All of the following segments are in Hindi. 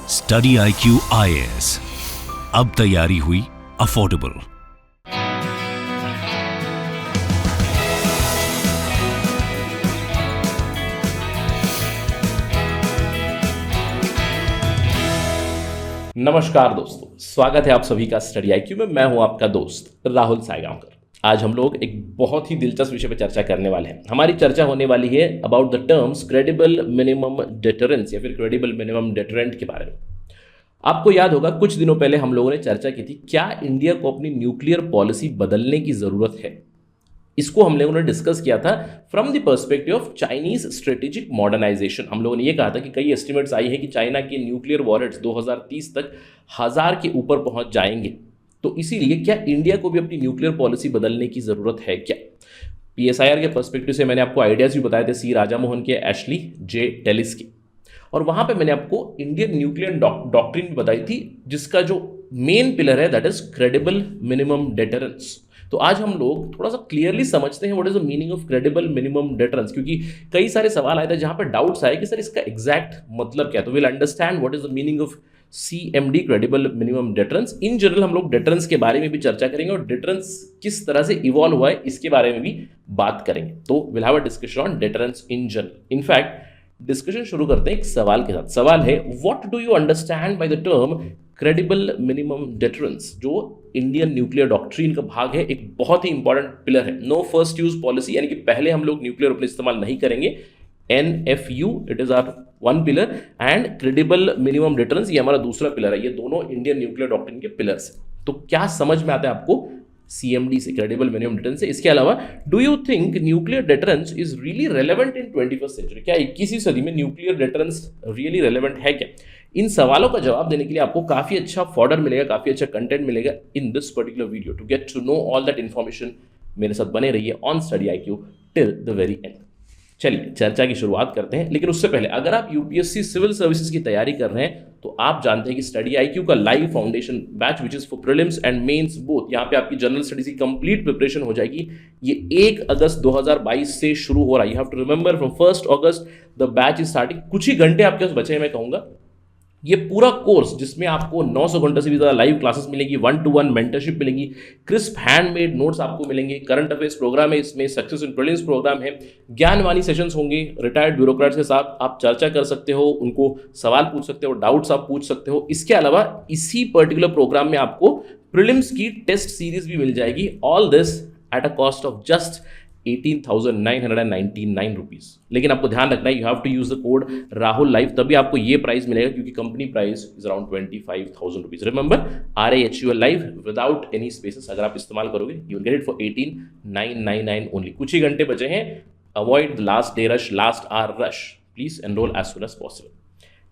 स्टडी IQ IAS, अब तैयारी हुई अफोर्डेबल। नमस्कार दोस्तों, स्वागत है आप सभी का स्टडी IQ में। मैं हूं आपका दोस्त राहुल सायगांवकर। आज हम लोग एक बहुत ही दिलचस्प विषय पर चर्चा करने वाले हैं। हमारी चर्चा होने वाली है about the terms credible minimum deterrence या फिर क्रेडिबल मिनिमम डेटरेंट के बारे में। आपको याद होगा कुछ दिनों पहले हम लोगों ने चर्चा की थी, क्या इंडिया को अपनी न्यूक्लियर पॉलिसी बदलने की जरूरत है। इसको हम लोगों ने डिस्कस किया था from the perspective of Chinese strategic modernisation. हम लोगों ने ये कहा था कि कई एस्टिमेट्स आई है कि चाइना के न्यूक्लियर वॉरेट्स 2030 तक 1000 के ऊपर पहुंच जाएंगे। तो इसीलिए क्या इंडिया को भी अपनी न्यूक्लियर पॉलिसी बदलने की जरूरत है क्या? PSIR के पर्सपेक्टिव से मैंने आपको आइडियाज भी बताए थे, C राजा मोहन के, एशली जे टेलिस के, और वहां पे मैंने आपको इंडियन न्यूक्लियर डॉक्ट्रिन भी बताई थी, जिसका जो मेन पिलर है that is credible minimum deterrence. तो आज हम लोग थोड़ा सा क्लियरली समझते हैं what is the meaning of credible minimum deterrence, क्योंकि कई सारे सवाल आए थे जहां पर डाउट्स आए कि सर इसका एग्जैक्ट मतलब क्या है। तो will understand what is the meaning of CMD credible minimum deterrence. In general हम लोग डेटरेंस के बारे में भी चर्चा करेंगे और डेटरेंस किस तरह से इवॉल्व हुआ है इसके बारे में भी बात करेंगे। तो will have a discussion on deterrence in general. In fact discussion शुरू करते हैं एक सवाल के साथ। सवाल है, what do you understand by the term credible minimum deterrence, जो इंडियन न्यूक्लियर डॉक्ट्रिन का भाग है, एक बहुत ही इंपॉर्टेंट पिलर है। नो फर्स्ट यूज पॉलिसी, यानी कि पहले हम लोग न्यूक्लियर वेपन इस्तेमाल नहीं करेंगे। NFU it is hour one pillar and credible minimum deterrence ये हमारा दूसरा पिलर है। ये दोनों इंडियन न्यूक्लियर डॉक्ट्रिन के पिलर्स हैं। तो क्या समझ में आता है आपको CMD से, क्रेडिबल मिनिमम डेटरेंस से? इसके अलावा do you think nuclear deterrence is really relevant in 21st century? क्या 21वीं सदी में न्यूक्लियर डेटरेंस रियली रेलेवेंट है क्या? इन सवालों का जवाब देने के लिए आपको काफी अच्छा फॉर्डर मिलेगा, काफी अच्छा कंटेंट मिलेगा in this particular video. To get to know all that information मेरे साथ बने रहिए on study IQ till the very end. चलिए चर्चा की शुरुआत करते हैं, लेकिन उससे पहले अगर आप UPSC सिविल सर्विसेज की तैयारी कर रहे हैं तो आप जानते हैं कि स्टडी IQ का live foundation batch which is for prelims and mains both, यहाँ पे आपकी जनरल स्टडीज की कंप्लीट प्रिपरेशन हो जाएगी। ये 1 अगस्त 2022 से शुरू हो रहा है। You have to remember from 1 August the batch is starting. कुछ ही घंटे आपके पास बचे हैं, मैं कहूंगा ये पूरा कोर्स जिसमें आपको 900 घंटे से भी ज़्यादा लाइव क्लासेस मिलेगी, 1-to-1 मेंटरशिप मिलेगी, क्रिस्प हैंडमेड नोट्स आपको मिलेंगे, करंट अफेयर्स प्रोग्राम है, इसमें सक्सेस इन प्रीलिम्स प्रोग्राम है, ज्ञानवाणी सेशंस होंगे, रिटायर्ड ब्यूरोक्रेट्स के साथ आप चर्चा कर सकते हो, उनको सवाल पूछ सकते हो, डाउट्स आप पूछ सकते हो। इसके अलावा इसी पर्टिकुलर प्रोग्राम में आपको प्रीलिम्स की टेस्ट सीरीज भी मिल जाएगी। All this at a cost of just 18,999 rupees. लेकिन आपको ध्यान रखना है, you have to use the code Rahul live, तभी आपको ये प्राइस मिलेगा, क्योंकि company price is around 25,000 rupees. Remember RAHUL live without any spaces, अगर आप इस्तेमाल करोगे you will get it for 18,999 only. कुछ ही घंटे बचे हैं, avoid the last day rush, last hour rush, please enrol as soon as possible.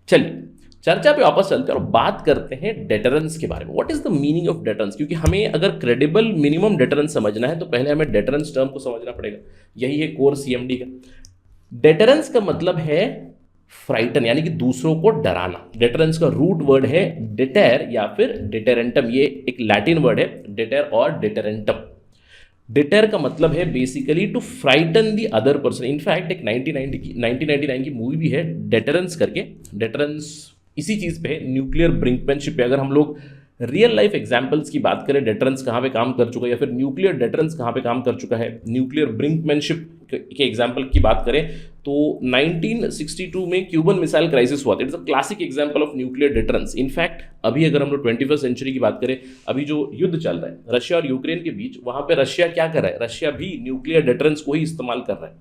चलिए चर्चा पे वापस चलते हैं और बात करते हैं डेटरेंस के बारे में। What is the meaning of deterrence? क्योंकि हमें अगर क्रेडिबल मिनिमम डेटरेंस समझना है तो पहले हमें डेटरेंस टर्म को समझना पड़ेगा। यही है कोर CMD का। डेटरेंस का मतलब है फ्राइटन, यानी कि दूसरों को डराना। डेटरेंस का रूट वर्ड है डेटर या फिर डेटरेंटम। ये एक लैटिन वर्ड है, डेटर और डेटरेंटम। डेटर का मतलब है basically to frighten the other person. In fact एक 1999 की मूवी भी है डेटरेंस करके। डेटरेंस इसी चीज पे है, न्यूक्लियर ब्रिंकमैनशिप पे। अगर हम लोग रियल लाइफ एग्जांपल्स की बात करें, डेटरेंस कहाँ पे काम कर चुका है या फिर न्यूक्लियर डेटरेंस कहाँ पे काम कर चुका है, न्यूक्लियर ब्रिंकमैनशिप के एग्जांपल की बात करें तो 1962 में क्यूबन मिसाइल क्राइसिस हुआ था। It's a classic example of nuclear deterrence. In fact अभी अगर हम लोग 21st सेंचुरी की बात करें, अभी जो युद्ध चल रहा है रशिया और यूक्रेन के बीच, वहां पे रशिया क्या कर रहा है? रशिया भी न्यूक्लियर डेटरेंस को ही इस्तेमाल कर रहा है।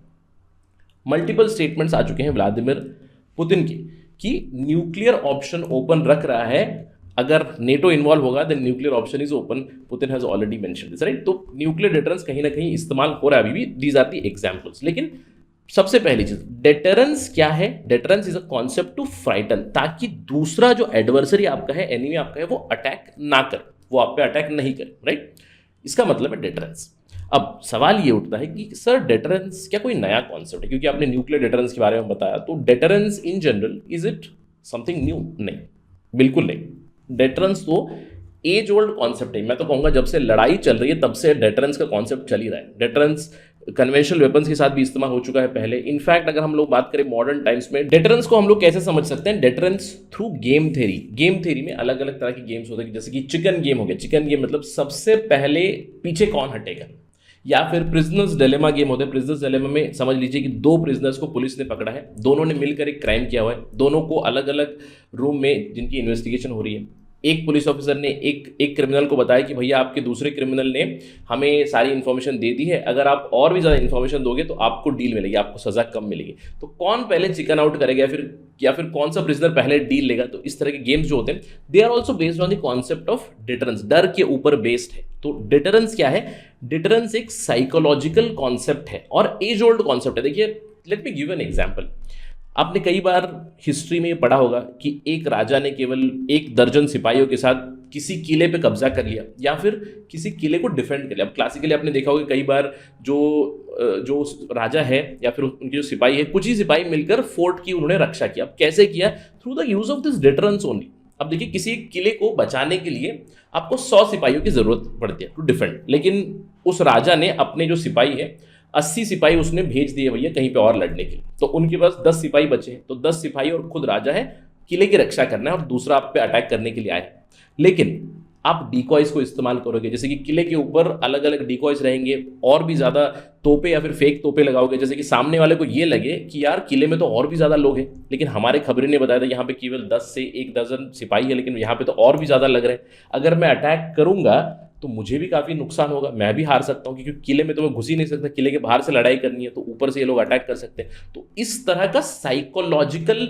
मल्टीपल स्टेटमेंट्स आ चुके हैं व्लादिमीर पुतिन की कि न्यूक्लियर ऑप्शन ओपन रख रहा है, अगर नेटो इन्वॉल्व होगा then nuclear option is open. Putin has already mentioned this, right? तो न्यूक्लियर डेटरेंस कहीं ना कहीं इस्तेमाल हो रहा है अभी भी। These are the examples. लेकिन सबसे पहली चीज, डेटरेंस क्या है? Deterrence is a concept to frighten, ताकि दूसरा जो एडवर्सरी आपका है, एनिमी आपका है, वो अटैक ना करे, वो आप पे अटैक नहीं करे, राइट? इसका मतलब है डेटरेंस। अब सवाल ये उठता है कि सर डेटरेंस क्या कोई नया कॉन्सेप्ट है? क्योंकि आपने न्यूक्लियर डेटरेंस के बारे में बताया, तो deterrence in general is it something new? नहीं, बिल्कुल नहीं। डेटरेंस तो एज ओल्ड कॉन्सेप्ट है। मैं तो कहूंगा जब से लड़ाई चल रही है तब से डेटरेंस का कॉन्सेप्ट चल ही रहा है। डेटरेंस कन्वेंशनल वेपन्स के साथ भी इस्तेमाल हो चुका है पहले। इनफैक्ट अगर हम लोग बात करें मॉडर्न टाइम्स में, डेटरेंस को हम लोग कैसे समझ सकते हैं? Deterrence through game theory. Game theory में अलग अलग तरह के गेम्स होते हैं, जैसे कि चिकन गेम हो गया। चिकन गेम मतलब सबसे पहले पीछे कौन हटेगा, या फिर प्रिजनर्स डिलेमा गेम होते हैं। प्रिजनर्स डिलेमा में समझ लीजिए कि दो प्रिजनर्स को पुलिस ने पकड़ा है, दोनों ने मिलकर एक क्राइम किया हुआ है, दोनों को अलग अलग रूम में जिनकी इन्वेस्टिगेशन हो रही है। एक पुलिस ऑफिसर ने एक क्रिमिनल को बताया कि भैया आपके दूसरे क्रिमिनल ने हमें सारी इन्फॉर्मेशन दे दी है, अगर आप और भी ज़्यादा इन्फॉर्मेशन दोगे तो आपको डील मिलेगी, आपको सज़ा कम मिलेगी। तो कौन पहले चिकन आउट करेगा या फिर कौन सा प्रिजनर पहले डील लेगा? तो इस तरह के गेम्स जो होते हैं they are also based on the concept of deterrence. डर के ऊपर बेस्ड है। तो डिटरेंस क्या है? डिटरेंस एक साइकोलॉजिकल कॉन्सेप्ट है और एज ओल्ड कॉन्सेप्ट है। देखिए, let me give an example. आपने कई बार हिस्ट्री में ये पढ़ा होगा कि एक राजा ने केवल 1 दर्जन सिपाहियों के साथ किसी किले पे कब्जा कर लिया या फिर किसी किले को डिफेंड कर लिया। अब क्लासिकली आपने देखा होगा कई बार जो राजा है या फिर उनके जो सिपाही है, कुछ ही सिपाही मिलकर फोर्ट की उन्होंने रक्षा किया। अब कैसे किया? Through the use of this deterrence only. अब देखिए, किसी किले को बचाने के लिए आपको 100 सिपाहियों की जरूरत पड़ती है टू डिफेंड, लेकिन उस राजा ने अपने जो सिपाही है 80 सिपाही उसने भेज दिए भैया कहीं पे और लड़ने के लिए। तो उनके पास 10 सिपाही बचे हैं, तो 10 सिपाही और खुद राजा है, किले की रक्षा करना है और दूसरा आप पे अटैक करने के लिए आए। लेकिन आप डिकॉयज को इस्तेमाल करोगे, जैसे कि किले के ऊपर अलग अलग डिकॉयज रहेंगे, और भी ज़्यादा तोपे या फिर फेक तोपे लगाओगे, जैसे कि सामने वाले को ये लगे कि यार किले में तो और भी ज़्यादा लोग हैं, लेकिन हमारे खबरें ने बताया था यहाँ पे केवल 10 से 1 दर्जन सिपाही है, लेकिन यहाँ पे तो और भी ज़्यादा लग रहे हैं। अगर मैं अटैक करूँगा तो मुझे भी काफ़ी नुकसान होगा, मैं भी हार सकता हूँ, क्योंकि किले में तो मैं घुस ही नहीं सकता, किले के बाहर से लड़ाई करनी है, तो ऊपर से ये लोग अटैक कर सकते हैं। तो इस तरह का साइकोलॉजिकल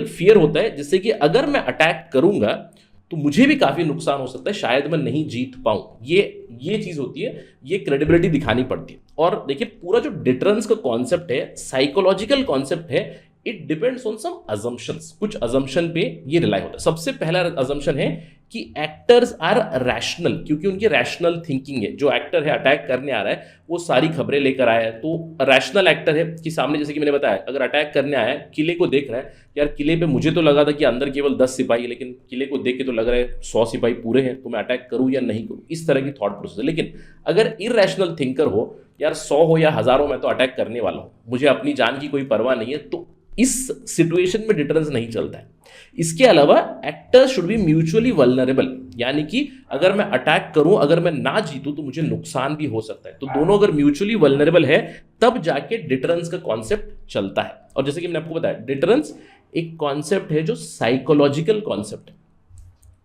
फियर होता है, जिससे कि अगर मैं अटैक करूंगा तो मुझे भी काफ़ी नुकसान हो सकता है, शायद मैं नहीं जीत पाऊँ। ये चीज़ होती है, ये क्रेडिबिलिटी दिखानी पड़ती है। और देखिए, पूरा जो डिटरेंस का कॉन्सेप्ट है, साइकोलॉजिकल कॉन्सेप्ट है, it depends on some assumptions. कुछ अजम्पशन पे ये रिलाई होता है। सबसे पहला अजम्पशन है कि एक्टर्स आर रैशनल, क्योंकि उनकी रैशनल थिंकिंग है। जो एक्टर है अटैक करने आ रहा है, वो सारी खबरें लेकर आया है, तो रैशनल एक्टर है कि सामने, जैसे कि मैंने बताया, अगर अटैक करने आया है, किले को देख रहा है, यार किले पे मुझे तो लगा था कि अंदर केवल 10 सिपाही है, लेकिन किले को देख के तो लग रहा है 100 सिपाही पूरे हैं, तो मैं अटैक करूँ या नहीं करूँ, इस तरह की थॉट प्रोसेस है। लेकिन अगर इरैशनल थिंकर हो, यार 100 हो या हज़ारों, मैं तो अटैक करने वाला हूँ, मुझे अपनी जान की कोई परवाह नहीं है, तो इस सिचुएशन में डिटरेंस नहीं चलता है। इसके अलावा actors should be mutually vulnerable, यानी कि अगर मैं अटैक करूं, अगर मैं ना जीतूं तो मुझे नुकसान भी हो सकता है। तो दोनों अगर म्यूचुअली वल्नरेबल है, तब जाके डिटरेंस का कॉन्सेप्ट चलता है। और जैसे कि मैंने आपको बताया, डिटरेंस एक कॉन्सेप्ट है जो साइकोलॉजिकल कॉन्सेप्ट है।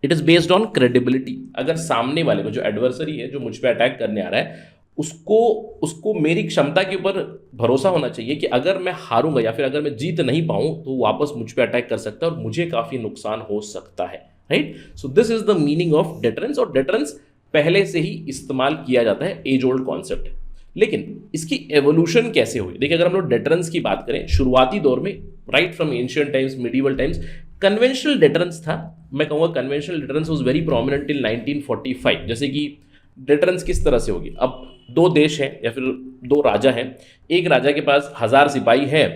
It is based on credibility. अगर सामने वाले को, जो एडवर्सरी है, जो मुझ पर अटैक करने आ रहा है, उसको मेरी क्षमता के ऊपर भरोसा होना चाहिए कि अगर मैं हारूंगा या फिर अगर मैं जीत नहीं पाऊं तो वापस मुझ पे अटैक कर सकता है और मुझे काफी नुकसान हो सकता है। Right? So this is the meaning of deterrence. और डिटरेंस पहले से ही इस्तेमाल किया जाता है, एज ओल्ड कॉन्सेप्ट है। लेकिन इसकी एवोल्यूशन कैसे हुई? देखिए, अगर हम लोग डिटरेंस की बात करें, शुरुआती दौर में, right from ancient times, medieval times, conventional deterrence था। मैं कहूँगा conventional deterrence was very prominent till 1945। जैसे कि डिटरेंस किस तरह से होगी? अब 2 देश हैं या फिर 2 राजा हैं, एक राजा के पास 1000 सिपाही है,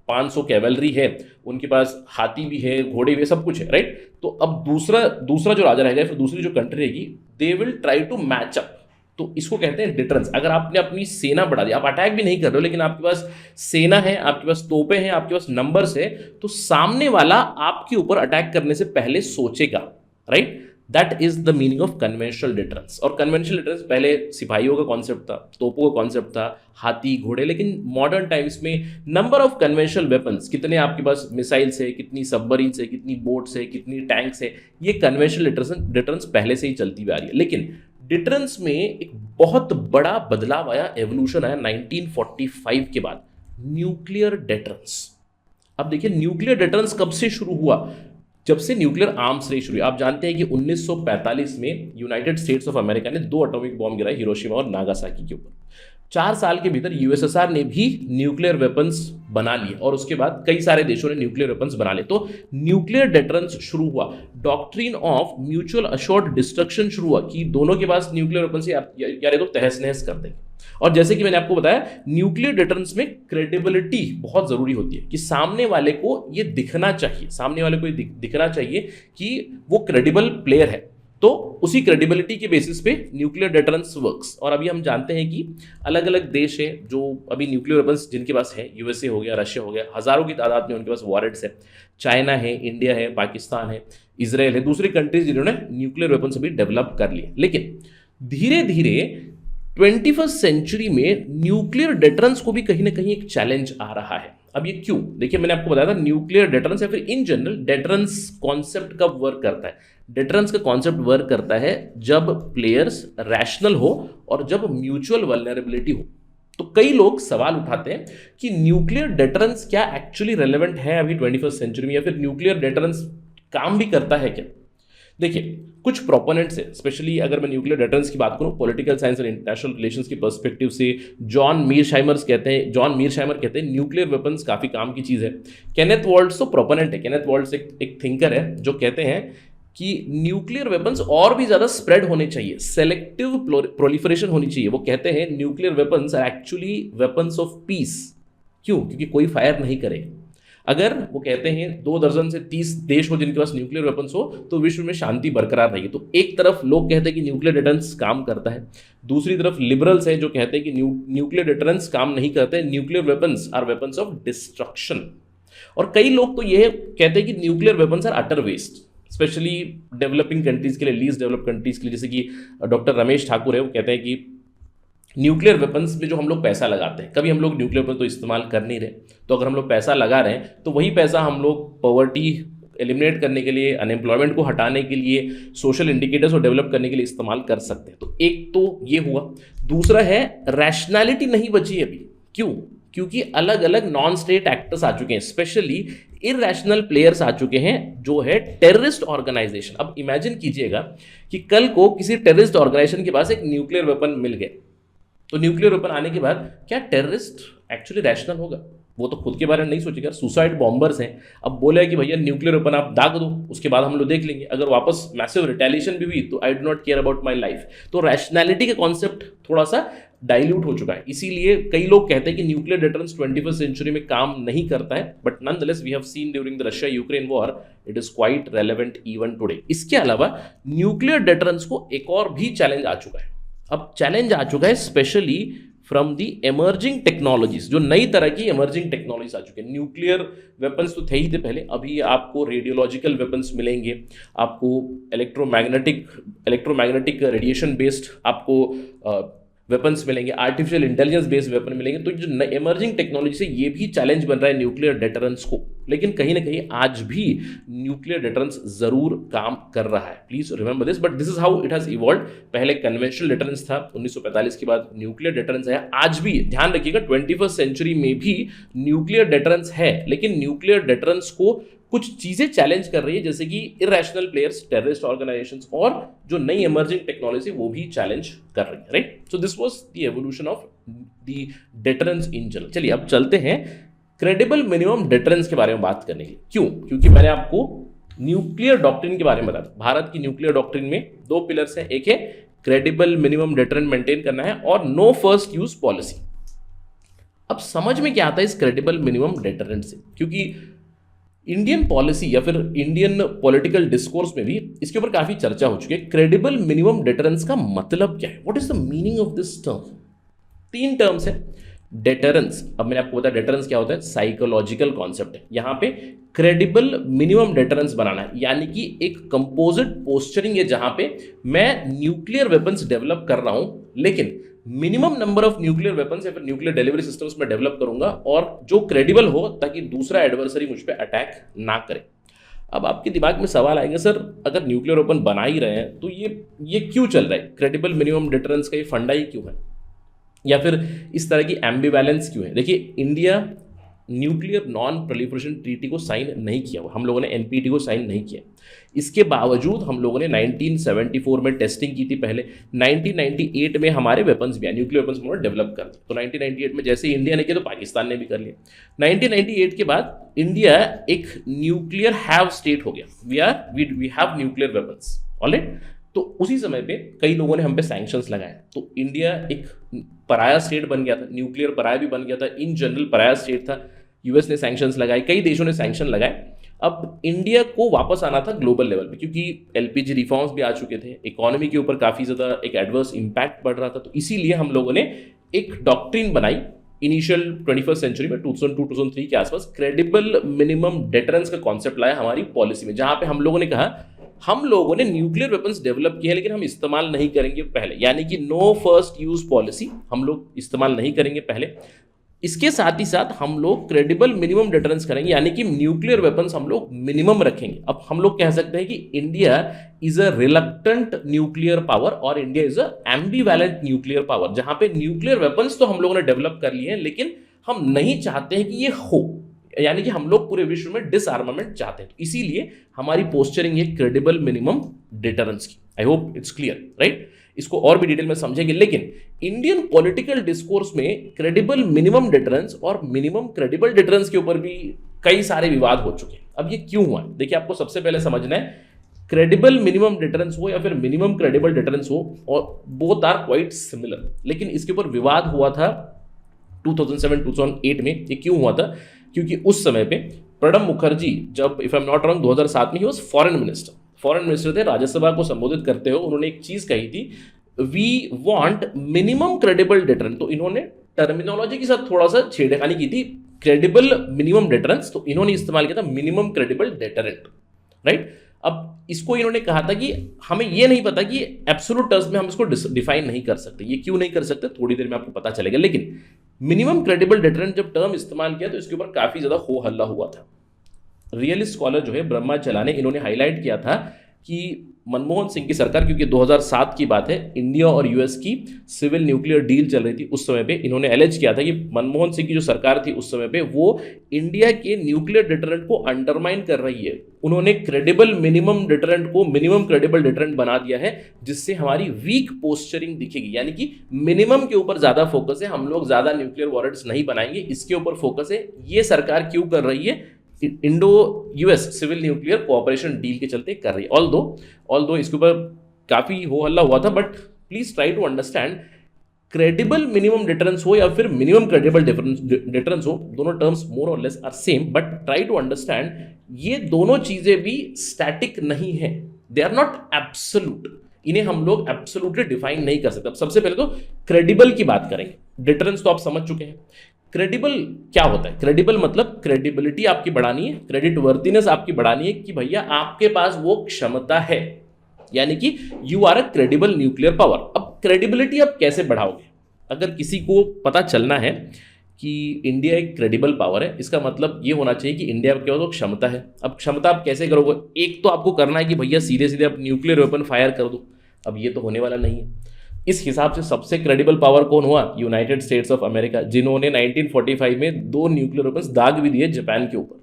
500 कैवलरी है, उनके पास हाथी भी है, घोड़े भी है, सब कुछ है। राइट? तो अब दूसरा जो राजा रहेगा, फिर दूसरी जो कंट्री रहेगी, they will try to match up. तो इसको कहते हैं डिटरेंस। अगर आपने अपनी सेना बढ़ा दी, आप अटैक भी नहीं कर रहे हो, लेकिन आपके पास सेना है, आपके पास तोपे हैं, आपके पास नंबर्स है, तो सामने वाला आपके ऊपर अटैक करने से पहले सोचेगा। Right? That is the meaning of conventional deterrence. और कन्वेंशनल डिटरेंस पहले सिपाहियों का कॉन्सेप्ट था, तोपों का कॉन्सेप्ट था, हाथी घोड़े, लेकिन मॉडर्न टाइम्स में नंबर ऑफ कन्वेंशनल वेपन्स, कितने आपके पास मिसाइल्स है, कितनी सबमरीन्स है, कितनी बोट्स है, कितनी टैंक्स है, ये कन्वेंशनल डिटरेंस पहले से ही चलती हुई आ रही है। लेकिन डिटरेंस में एक बहुत बड़ा बदलाव आया, एवोल्यूशन आया 1945 के बाद, न्यूक्लियर डिटरेंस। अब देखिए, न्यूक्लियर डिटरेंस कब से शुरू हुआ? जब से न्यूक्लियर आर्म्स रेस शुरू हुई। आप जानते हैं कि 1945 में यूनाइटेड स्टेट्स ऑफ अमेरिका ने 2 एटॉमिक बॉम्ब गिराए, हिरोशिमा और नागासाकी के ऊपर। 4 साल के भीतर यूएसएसआर ने भी न्यूक्लियर वेपन्स बना लिए और उसके बाद कई सारे देशों ने न्यूक्लियर वेपन्स बना लिए। तो न्यूक्लियर डिटरेंस शुरू हुआ, doctrine of mutual assured destruction शुरू हुआ कि दोनों के पास न्यूक्लियर वेपन्स यार ये तो तहस नहस कर देंगे। और जैसे कि मैंने आपको बताया, न्यूक्लियर डिटरेंस में क्रेडिबिलिटी बहुत जरूरी होती है कि सामने वाले को ये दिखना चाहिए, सामने वाले को ये दिखना चाहिए कि वो क्रेडिबल प्लेयर है। तो उसी क्रेडिबिलिटी के बेसिस पे न्यूक्लियर डेटरेंस वर्क्स। और अभी हम जानते हैं कि अलग अलग देश हैं जो अभी न्यूक्लियर वेपन्स जिनके पास है, यूएसए हो गया, रशिया हो गया, हज़ारों की तादाद में उनके पास वॉरेंट्स है। चाइना है, इंडिया है, पाकिस्तान है, इसराइल है, दूसरी कंट्रीज जिन्होंने न्यूक्लियर वेपन्स अभी डेवलप कर लिए। लेकिन धीरे धीरे 21st सेंचुरी में न्यूक्लियर डेटरेंस को भी कहीं ना कहीं एक चैलेंज आ रहा है। अब ये क्यों? देखिए, मैंने आपको बताया था न्यूक्लियर डेटरेंस या फिर इन जनरल डेटरेंस कॉन्सेप्ट कब वर्क करता है। डेटरेंस का कॉन्सेप्ट वर्क करता है जब प्लेयर्स रैशनल हो और जब म्यूचुअल वल्नरेबिलिटी हो। तो कई लोग सवाल उठाते हैं कि न्यूक्लियर डेटरेंस क्या एक्चुअली रेलेवेंट है अभी 21st सेंचुरी में, या फिर न्यूक्लियर डेटरेंस काम भी करता है क्या? देखिए, कुछ प्रोपोनेंट्स है, स्पेशली अगर मैं न्यूक्लियर डेटरेंस की बात करूं पॉलिटिकल साइंस और इंटरनेशनल रिलेशंस की पर्सपेक्टिव से, जॉन मीरशाइमर कहते हैं न्यूक्लियर वेपन्स काफी काम की चीज है। केनेथ वॉल्ट्स तो प्रोपोनेंट है। केनेथ वॉल्ट्स एक थिंकर है जो कहते हैं कि न्यूक्लियर वेपन्स और भी ज्यादा स्प्रेड होने चाहिए, सेलेक्टिव प्रोलिफरेशन होनी चाहिए। वो कहते हैं nuclear weapons are actually weapons of peace. क्यों? क्योंकि कोई फायर नहीं करे। अगर वो कहते हैं 2 दर्जन से 30 देश हो जिनके पास न्यूक्लियर वेपन्स हो तो विश्व में शांति बरकरार रहेगी। तो एक तरफ लोग कहते हैं कि न्यूक्लियर डेटरेंस काम करता है, दूसरी तरफ लिबरल्स हैं जो कहते हैं कि न्यूक्लियर डेटरेंस काम नहीं करते, nuclear weapons are weapons of destruction. और कई लोग तो यह कहते हैं कि nuclear weapons are utter waste, especially developing countries के लिए, लीस्ट डेवलप कंट्रीज के लिए। जैसे कि डॉक्टर रमेश ठाकुर है, वो कहते हैं कि न्यूक्लियर वेपन्स में जो हम लोग पैसा लगाते हैं, कभी हम लोग न्यूक्लियर वेपन तो इस्तेमाल कर नहीं रहे, तो अगर हम लोग पैसा लगा रहे हैं तो वही पैसा हम लोग पॉवर्टी एलिमिनेट करने के लिए, अनएम्प्लॉयमेंट को हटाने के लिए, सोशल इंडिकेटर्स को डेवलप करने के लिए इस्तेमाल कर सकते हैं। तो एक तो ये हुआ। दूसरा है रैशनैलिटी नहीं बची अभी। क्यों? क्योंकि अलग अलग नॉन स्टेट एक्टर्स आ चुके हैं, स्पेशली इरैशनल प्लेयर्स आ चुके हैं जो है टेररिस्ट ऑर्गेनाइजेशन। अब इमेजिन कीजिएगा कि कल को किसी टेररिस्ट ऑर्गेनाइजेशन के पास एक न्यूक्लियर वेपन मिल गए, तो न्यूक्लियर वेपन आने के बाद क्या टेररिस्ट एक्चुअली रैशनल होगा? वो तो खुद के बारे में नहीं सोचेगा। सुसाइड बॉम्बर्स हैं, अब बोले कि भैया न्यूक्लियर वेपन आप दाग दो, उसके बाद हम लोग देख लेंगे, अगर वापस मैसिव रिटेलिएशन भी हुई तो I do not care about my life. तो रैशनैलिटी का कॉन्सेप्ट थोड़ा सा डाइल्यूट हो चुका है। इसीलिए कई लोग कहते हैं कि न्यूक्लियर डेटरेंस 21st सेंचुरी में काम नहीं करता है, but nonetheless we have seen during the Russia Ukraine war it is quite relevant even today. इसके अलावा न्यूक्लियर डेटरेंस को एक और भी चैलेंज आ चुका है। अब चैलेंज आ चुका है specially from the emerging technologies, जो नई तरह की एमर्जिंग टेक्नोलॉजीज आ चुके हैं। न्यूक्लियर वेपन्स तो थे ही थे पहले, अभी आपको रेडियोलॉजिकल वेपन्स मिलेंगे, आपको इलेक्ट्रोमैग्नेटिक रेडिएशन बेस्ड आपको वेपन्स मिलेंगे, आर्टिफिशियल इंटेलिजेंस बेस्ड वेपन मिलेंगे। तो जो एमर्जिंग टेक्नोलॉजी से ये भी चैलेंज बन रहा है न्यूक्लियर डेटरेंस को। लेकिन कहीं ना कहीं आज भी न्यूक्लियर डेटरेंस जरूर काम कर रहा है। Please remember this, but this is how it has evolve. पहले कन्वेंशनल डेटरेंस था, 1945 के बाद न्यूक्लियर डेटरेंस है। आज भी ध्यान रखिएगा 21st सेंचुरी में भी न्यूक्लियर डेटरेंस है, लेकिन न्यूक्लियर डेटरेंस को कुछ चीजें चैलेंज कर रही है, जैसे कि इरैशनल प्लेयर्स, टेररिस्ट ऑर्गेनाइजेशंस, और जो नई इमर्जिंग टेक्नोलॉजी वो भी चैलेंज कर रही है, right. So this was the evolution of the deterrence in general. चलिए अब चलते हैं क्रेडिबल मिनिमम डेटरेंस के बारे में बात करने के लिए। क्यों? क्योंकि मैंने आपको न्यूक्लियर डॉक्ट्रिन के बारे में बताया। भारत की न्यूक्लियर डॉक्ट्रिन में 2 पिलर्स हैं, एक है क्रेडिबल मिनिमम डेटरेंट मेंटेन करना है और नो फर्स्ट यूज पॉलिसी। अब समझ में क्या आता है इस क्रेडिबल मिनिमम डेटरेंट से, क्योंकि इंडियन पॉलिसी या फिर इंडियन पॉलिटिकल डिस्कोर्स में भी इसके ऊपर काफी चर्चा हो चुकी है। क्रेडिबल मिनिमम डेटरेंस का मतलब क्या है? What is the meaning of this term? 3 terms है। डेटरेंस, अब मैंने आपको बताया डेटरेंस क्या होता है, साइकोलॉजिकल कॉन्सेप्ट है। यहां पे क्रेडिबल मिनिमम डेटरेंस बनाना है, यानी कि एक कंपोजिट पोस्चरिंग है जहां पे मैं न्यूक्लियर वेपन्स डेवलप कर रहा हूं, लेकिन minimum number of nuclear weapons या फिर न्यूक्लियर डिलीवरी सिस्टम्स में डेवलप करूंगा और जो क्रेडिबल हो, ताकि दूसरा एडवर्सरी मुझ पे अटैक ना करे। अब आपके दिमाग में सवाल आएंगे, सर अगर न्यूक्लियर वेपन बना ही रहे हैं तो ये क्यों चल रहा है? क्रेडिबल मिनिमम डेटरेंस का ये फंडा ही क्यों है, या फिर इस तरह की एम्बिवैलेंस क्यों है? देखिए, India nuclear non proliferation treaty को साइन नहीं किया हुआ, हम लोगों ने एनपीटी को साइन नहीं किया। इसके बावजूद हम लोगों ने 1974 में टेस्टिंग की थी। पहले 1998 में हमारे वेपन्स भी न्यूक्लियर वेपन्स उन्होंने डेवलप कर दिए। तो 1998 में जैसे इंडिया ने किया तो पाकिस्तान ने भी कर लिया। 1998 के बाद इंडिया एक न्यूक्लियर हैव स्टेट हो गया। We have nuclear weapons, alright. तो उसी समय पे कई लोगों ने हम पे सैंक्शंस लगाए, तो इंडिया एक पराया स्टेट बन गया था, न्यूक्लियर पराया भी बन गया था, इन जनरल पराया स्टेट था। यूएस ने सैंक्शंस लगाए, कई देशों ने सैंक्शन लगाए। अब इंडिया को वापस आना था ग्लोबल लेवल पे, क्योंकि एलपीजी रिफॉर्म्स भी आ चुके थे, इकोनॉमी के ऊपर काफ़ी ज़्यादा एक एडवर्स इम्पैक्ट पड़ रहा था, तो इसीलिए हम लोगों ने एक डॉक्ट्रिन बनाई इनिशियल 21st सेंचुरी में 2002-2003 के आसपास, क्रेडिबल मिनिमम डेटरेंस का कॉन्सेप्ट लाया हमारी पॉलिसी में, जहां पे हम लोगों ने कहा हम लोगों ने न्यूक्लियर वेपन्स डेवलप किए हैं लेकिन हम इस्तेमाल नहीं करेंगे पहले, यानी कि नो फर्स्ट यूज पॉलिसी, हम लोग इस्तेमाल नहीं करेंगे पहले। इसके साथ ही साथ हम लोग क्रेडिबल मिनिमम डिटरेंस करेंगे, यानी कि न्यूक्लियर वेपन्स हम लोग मिनिमम रखेंगे। अब हम लोग कह सकते हैं कि India is a reluctant nuclear power और India is a ambivalent nuclear power, जहां पे न्यूक्लियर वेपन्स तो हम लोगों ने डेवलप कर लिए हैं लेकिन हम नहीं चाहते हैं कि ये हो, यानी कि हम लोग पूरे विश्व में डिसआर्मामेंट चाहते हैं, तो इसीलिए हमारी पोस्चरिंग है क्रेडिबल मिनिमम डिटरेंस की। I hope it's clear, right? इसको और भी डिटेल में समझेंगे, लेकिन इंडियन पॉलिटिकल डिस्कोर्स में क्रेडिबल मिनिमम डिटरेंस और मिनिमम क्रेडिबल डिटरेंस के ऊपर भी कई सारे विवाद हो चुके हैं। अब ये क्यों हुआ? देखिए, आपको सबसे पहले समझना है, क्रेडिबल मिनिमम डिटरेंस हो या फिर मिनिमम क्रेडिबल डिटरेंस हो, और बोथ आर क्वाइट सिमिलर, लेकिन इसके ऊपर विवाद हुआ था 2007-2008 में। ये क्यों हुआ था? क्योंकि उस समय पे प्रणब मुखर्जी, जब if I am not wrong 2007 में ही वॉज फॉरेन मिनिस्टर थे, राज्यसभा को संबोधित करते हुए उन्होंने एक चीज कही थी, we want minimum credible deterrence. तो इन्होंने टर्मिनोलॉजी के साथ थोड़ा सा छेड़खानी की थी, क्रेडिबल मिनिमम डिटरेंस, तो इन्होंने इस्तेमाल किया था मिनिमम क्रेडिबल डिटरेंट, राइट? अब इसको इन्होंने कहा था कि हमें ये नहीं पता कि एब्सोल्यूट टर्म्स में हम इसको डिफाइन नहीं कर सकते। ये क्यों नहीं कर सकते, थोड़ी देर में आपको पता चलेगा। लेकिन मिनिमम क्रेडिबल डिटरेंट जब टर्म इस्तेमाल किया तो इसके ऊपर काफी ज्यादा हो हल्ला हुआ था। रियलिस्ट स्कॉलर जो है ब्रह्मा चलाने, इन्होंने हाईलाइट किया था कि मनमोहन सिंह की सरकार, क्योंकि 2007 की बात है, इंडिया और यूएस की सिविल न्यूक्लियर डील चल रही थी उस समय पे, इन्होंने एलेज किया था कि मनमोहन सिंह की जो सरकार थी उस समय पे वो इंडिया के न्यूक्लियर डिटरेंट को अंडरमाइन कर रही है। उन्होंने क्रेडिबल मिनिमम डिटरेंट को मिनिमम क्रेडिबल डिटरेंट बना दिया है, जिससे हमारी वीक पोस्चरिंग दिखेगी, यानी कि मिनिमम के ऊपर ज्यादा फोकस है, हम लोग ज्यादा न्यूक्लियर वॉरेंट्स नहीं बनाएंगे, इसके ऊपर फोकस है। ये सरकार क्यों कर रही है? Indo US civil nuclear cooperation deal के चलते कर रही है। ऑल्दो इसके ऊपर काफी हो हल्ला हुआ था, but please try to understand, credible minimum deterrence हो या फिर मिनिमम क्रेडिबल डिटरेंस हो, दोनों टर्म्स मोर और less are same, but try to understand ये दोनों चीजें भी स्टैटिक नहीं है, दे आर नॉट एब्सोल्यूट, इन्हें हम लोग एब्सोल्युटली डिफाइन नहीं कर सकते। अब सबसे पहले तो क्रेडिबल की बात करेंगे। डिटरेंस तो आप समझ चुके हैं। क्रेडिबल क्या होता है? क्रेडिबल मतलब क्रेडिबिलिटी आपकी बढ़ानी है, क्रेडिट वर्दीनेस आपकी बढ़ानी है कि भैया आपके पास वो क्षमता है, यानी कि you are a credible nuclear power. अब क्रेडिबिलिटी आप कैसे बढ़ाओगे? अगर किसी को पता चलना है कि इंडिया एक क्रेडिबल पावर है, इसका मतलब ये होना चाहिए कि इंडिया के पास वो क्षमता है। अब क्षमता आप कैसे करोगे? एक तो आपको करना है कि भैया सीधे सीधे आप न्यूक्लियर वेपन फायर कर दो, अब ये तो होने वाला नहीं है। इस हिसाब से सबसे क्रेडिबल पावर कौन हुआ? यूनाइटेड स्टेट्स ऑफ अमेरिका, जिन्होंने 1945 में 2 न्यूक्लियर वेपन्स दाग भी दिए जापान के ऊपर।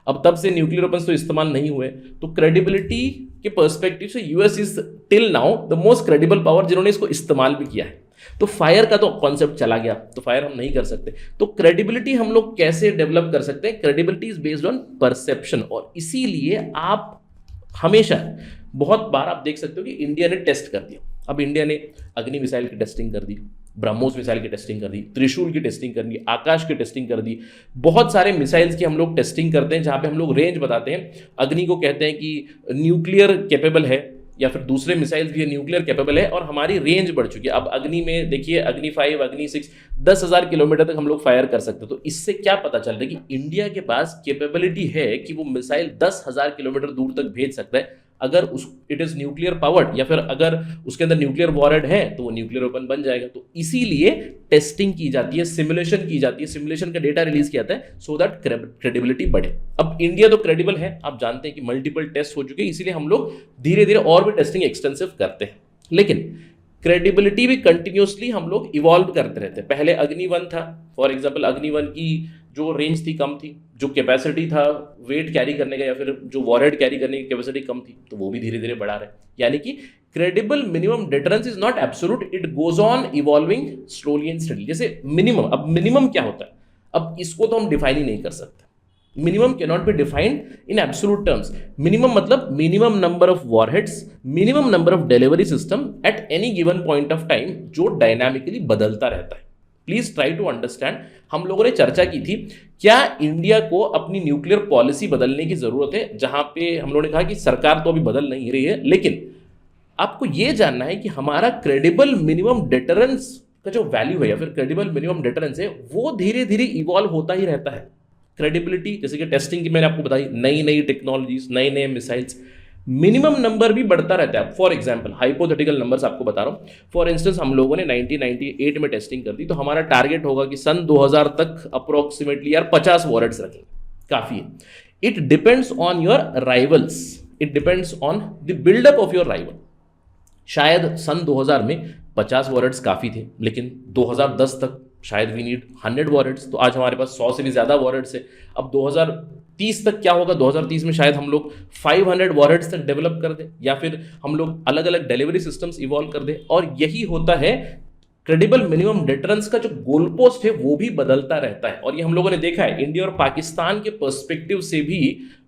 अब तब से न्यूक्लियर वेपन्स तो इस्तेमाल नहीं हुए, तो क्रेडिबिलिटी के पर्सपेक्टिव से US is till now the most credible power, जिन्होंने इसको इस्तेमाल भी किया है। तो फायर का तो कॉन्सेप्ट चला गया, तो फायर हम नहीं कर सकते। तो क्रेडिबिलिटी हम लोग कैसे डेवलप कर सकते हैं? Credibility is based on perception, और इसीलिए आप हमेशा बहुत बार आप देख सकते हो कि इंडिया ने टेस्ट कर दिया। अब इंडिया ने अग्नि मिसाइल की टेस्टिंग कर दी, ब्रह्मोस मिसाइल की टेस्टिंग कर दी, त्रिशूल की टेस्टिंग कर दी, आकाश की टेस्टिंग कर दी, बहुत सारे मिसाइल्स की हम लोग टेस्टिंग करते हैं, जहां पे हम लोग रेंज बताते हैं। अग्नि को कहते हैं कि न्यूक्लियर कैपेबल है, या फिर दूसरे मिसाइल्स भी न्यूक्लियर कैपेबल है, और हमारी रेंज बढ़ चुकी है। अब अग्नि में देखिए, अग्नि 5, अग्नि 6, 10,000 किलोमीटर तक हम लोग फायर कर सकते हैं। तो इससे क्या पता चल रहा है कि इंडिया के पास कैपेबिलिटी है कि वो मिसाइल 10,000 किलोमीटर दूर तक भेज सकता है, अगर इट इज न्यूक्लियर पावर्ड, या फिर अगर उसके अंदर न्यूक्लियर वॉरेड है तो वो न्यूक्लियर वेपन बन जाएगा। तो इसीलिए टेस्टिंग की जाती है, सिमुलेशन की जाती है, सिमुलेशन का डेटा रिलीज किया जाता है सो दैट क्रेडिबिलिटी बढ़े। अब इंडिया तो क्रेडिबल है, आप जानते हैं कि मल्टीपल टेस्ट हो चुके हैं, इसीलिए हम लोग धीरे धीरे और भी टेस्टिंग एक्सटेंसिव करते हैं। लेकिन क्रेडिबिलिटी भी कंटिन्यूसली हम लोग इवॉल्व करते रहते हैं। पहले अग्नि 1 था, फॉर एग्जाम्पल अग्नि 1 की जो रेंज थी कम थी, जो कैपेसिटी था वेट कैरी करने का या फिर जो वॉरेड कैरी करने की कैपेसिटी कम थी, तो वो भी धीरे धीरे बढ़ा रहे हैं। यानी कि credible minimum deterrence is not absolute, it goes on evolving slowly and steadily. जैसे मिनिमम, अब मिनिमम क्या होता है? अब इसको तो हम डिफाइन ही नहीं कर सकते। Minimum can not be defined in absolute terms. Minimum मतलब minimum number of warheads, minimum number of delivery system at any given point of time, जो डायनामिकली बदलता रहता है। Please try to understand. हम लोगों ने चर्चा की थी क्या इंडिया को अपनी न्यूक्लियर पॉलिसी बदलने की जरूरत है, जहां पे हम लोगों ने कहा कि सरकार तो अभी बदल नहीं रही है, लेकिन आपको यह जानना है कि हमारा क्रेडिबल मिनिमम डिटरेंस का जो वैल्यू है या फिर क्रेडिबल मिनिमम डिटरेंस है वो धीरे धीरे इवॉल्व होता ही रहता है। क्रेडिबिलिटी जैसे कि टेस्टिंग की मैंने आपको बताई, नई नई टेक्नोलॉजीज, नए नए मिसाइल्स, मिनिमम नंबर भी बढ़ता रहता है। फॉर एग्जांपल हाइपोथेटिकल नंबर्स आपको बता रहा हूं, फॉर इंस्टेंस हम लोगों ने 1998 में टेस्टिंग कर दी, तो हमारा टारगेट होगा कि सन 2000 तक अप्रोक्सीमेटली यार 50 वॉरेट्स रखें, काफी है। It depends on your rivals, it depends on the buildup of your rival. शायद सन 2000 में 50 वॉरेट्स काफ़ी थे, लेकिन 2010 तक शायद वी नीड 100 वॉरेट्स, तो आज हमारे पास 100 से भी ज़्यादा वॉरेट्स है। अब 2030 तक क्या होगा, 2030 में शायद हम लोग 500 वॉरेट्स तक डेवलप कर दें, या फिर हम लोग अलग अलग डिलीवरी सिस्टम्स इवॉल्व कर दें। और यही होता है क्रेडिबल मिनिमम डिटरेंस का जो गोल पोस्ट है वो भी बदलता रहता है। और ये हम लोगों ने देखा है इंडिया और पाकिस्तान के पर्सपेक्टिव से भी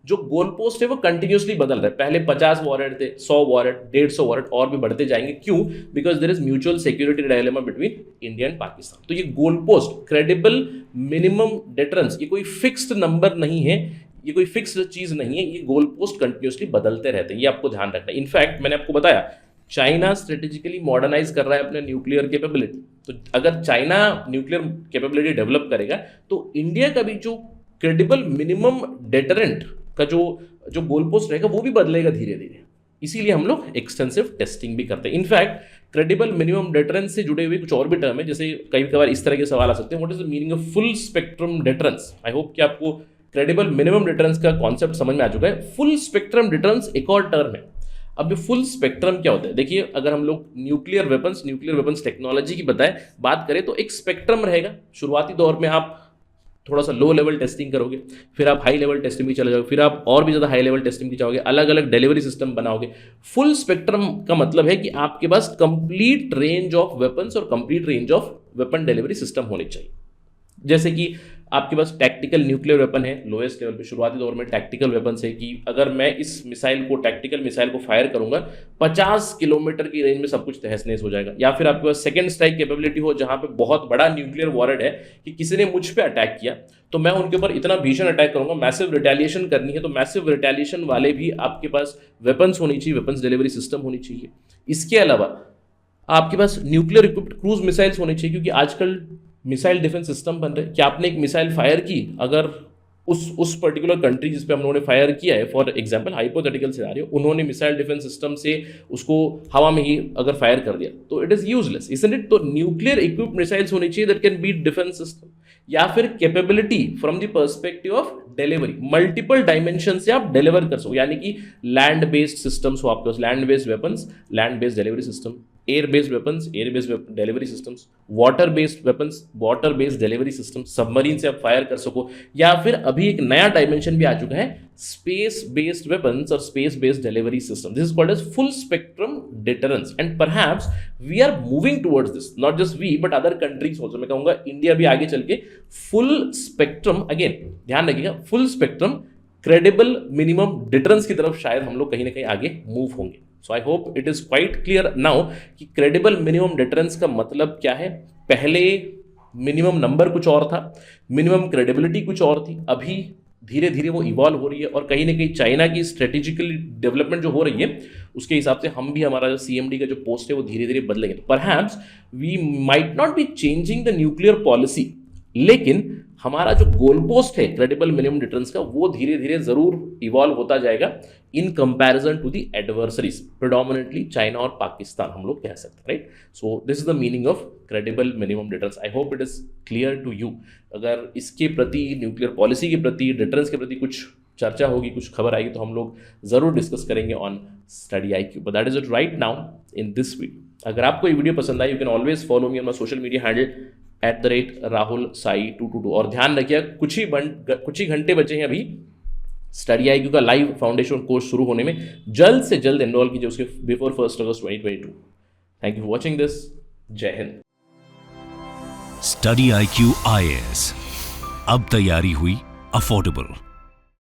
जो गोल पोस्ट है वो कंटिन्यूसली बदल रहा है। पहले 50 वॉरेट थे, 100 वॉरेट, 150 वॉरेट, और भी बढ़ते जाएंगे। क्यों? Because there is mutual security dilemma between India and Pakistan. तो ये goal post credible minimum deterrence ये कोई फिक्स्ड नंबर नहीं है, ये कोई फिक्स्ड चीज नहीं है, ये गोल पोस्ट कंटिन्यूसली बदलते रहते हैं, ये आपको ध्यान रखना है। इनफैक्ट मैंने आपको बताया चाइना स्ट्रेटेजिकली मॉडर्नाइज कर रहा है अपने न्यूक्लियर कैपेबिलिटी, तो अगर चाइना न्यूक्लियर कैपेबिलिटी डेवलप करेगा तो इंडिया का भी जो क्रेडिबल मिनिमम डेटरेंट का जो गोल पोस्ट रहेगा वो भी बदलेगा धीरे धीरे। इसीलिए हम लोग एक्सटेंसिव टेस्टिंग भी करते हैं। इनफैक्ट क्रेडिबल मिनिमम डेटरेंस से जुड़े हुए कुछ और भी टर्म है, जैसे कई बार इस तरह के सवाल आ सकते हैं, what is the meaning of full spectrum deterrence. I hope कि आपको क्रेडिबल मिनिमम डिटरेंस का कॉन्सेप्ट समझ में आ चुका है। फुल स्पेक्ट्रम डिटरेंस एक और टर्म है। अब ये फुल स्पेक्ट्रम क्या होता है? देखिए, अगर हम लोग न्यूक्लियर वेपन्स टेक्नोलॉजी की बात करें तो एक स्पेक्ट्रम रहेगा। शुरुआती दौर में आप थोड़ा सा लो लेवल टेस्टिंग करोगे, फिर आप हाई लेवल टेस्टिंग भी चले जाओगे, फिर आप और भी ज़्यादा हाई लेवल टेस्टिंग भी जाओगे, अलग अलग डिलीवरी सिस्टम बनाओगे। फुल स्पेक्ट्रम का मतलब है कि आपके पास कंप्लीट रेंज ऑफ वेपन्स और complete range of weapon delivery system होने चाहिए। जैसे कि आपके पास टैक्टिकल न्यूक्लियर वेपन है, लोएस्ट लेवल पे शुरुआती दौर में टैक्टिकल वेपन है कि अगर मैं इस टैक्टिकल मिसाइल को फायर करूंगा 50 किलोमीटर की रेंज में सब कुछ तहस नहस हो जाएगा। या फिर आपके पास सेकंड स्ट्राइक कैपेबिलिटी हो, जहां पे बहुत बड़ा न्यूक्लियर वॉरेट है कि किसी ने मुझ पे अटैक किया तो मैं उनके ऊपर इतना भीषण अटैक करूंगा, मैसिव रिटेलिएशन करनी है, तो मैसिव रिटेलिएशन वाले भी आपके पास वेपन्स होनी चाहिए, वेपन्स डिलीवरी सिस्टम होनी चाहिए। इसके अलावा आपके पास न्यूक्लियर इक्विप्ड क्रूज मिसाइल्स होने चाहिए, क्योंकि आजकल मिसाइल डिफेंस सिस्टम बन रहे हैं कि आपने एक मिसाइल फायर की, अगर उस पर्टिकुलर कंट्री जिस पे हम लोगों ने फायर किया है, फॉर एग्जांपल हाइपोथेटिकल सिनेरियो, उन्होंने मिसाइल डिफेंस सिस्टम से उसको हवा में ही अगर फायर कर दिया तो it is useless, isn't it? तो न्यूक्लियर इक्विप्ड मिसाइल्स होनी चाहिए that can beat defence system. या फिर capability from the perspective of delivery, multiple dimension से आप डिलीवर कर सको, यानी कि लैंड बेस्ड सिस्टम्स हो आपके पास, land based weapons, land based delivery system, air based weapons, air based delivery systems, water based weapons, water based delivery system, submarine से आप फायर कर सको। या फिर अभी एक नया डायमेंशन भी आ चुका है, स्पेस बेस्ड वेपन्स और space based delivery system. This is called as full spectrum deterrence and perhaps we are moving towards this, not just we but other countries also. मैं कहूंगा इंडिया भी आगे चल के फुल स्पेक्ट्रम, अगेन ध्यान रखिएगा, full spectrum credible minimum deterrence की तरफ शायद हम लोग कहीं ना कहीं आगे मूव होंगे। So I hope it is quite clear now कि क्रेडिबल मिनिमम डिटरेंस का मतलब क्या है। पहले मिनिमम नंबर कुछ और था, मिनिमम क्रेडिबिलिटी कुछ और थी, अभी धीरे धीरे वो इवॉल्व हो रही है और कहीं ना कहीं चाइना की स्ट्रेटेजिकली डेवलपमेंट जो हो रही है उसके हिसाब से हम भी, हमारा जो CMD का जो पोस्ट है वो धीरे धीरे बदलेंगे। तो perhaps we might not be changing the nuclear policy, लेकिन हमारा जो गोल पोस्ट है क्रेडिबल मिनिमम डिटरेंस का वो धीरे धीरे जरूर इवॉल्व होता जाएगा in comparison to the adversaries, predominantly China और पाकिस्तान हम लोग कह सकते हैं, right? So this is the meaning of credible minimum deterrence. I hope it is clear to you. अगर इसके प्रति, न्यूक्लियर पॉलिसी के प्रति, डिटरेंस के प्रति कुछ चर्चा होगी, कुछ खबर आएगी तो हम लोग जरूर डिस्कस करेंगे on study IQ। But that is it right now in this video. अगर आपको ये वीडियो पसंद आई, you can always follow me on my social media handle @RahulSai222। और ध्यान रखिए कुछ ही घंटे बचे हैं अभी स्टडी IQ का लाइव फाउंडेशन कोर्स शुरू होने में। जल्द से जल्द एनरोल कीजिए उसके before 1 August 2022। Thank you for watching this. जय हिंद। स्टडी IQ IAS, अब तैयारी हुई अफोर्डेबल।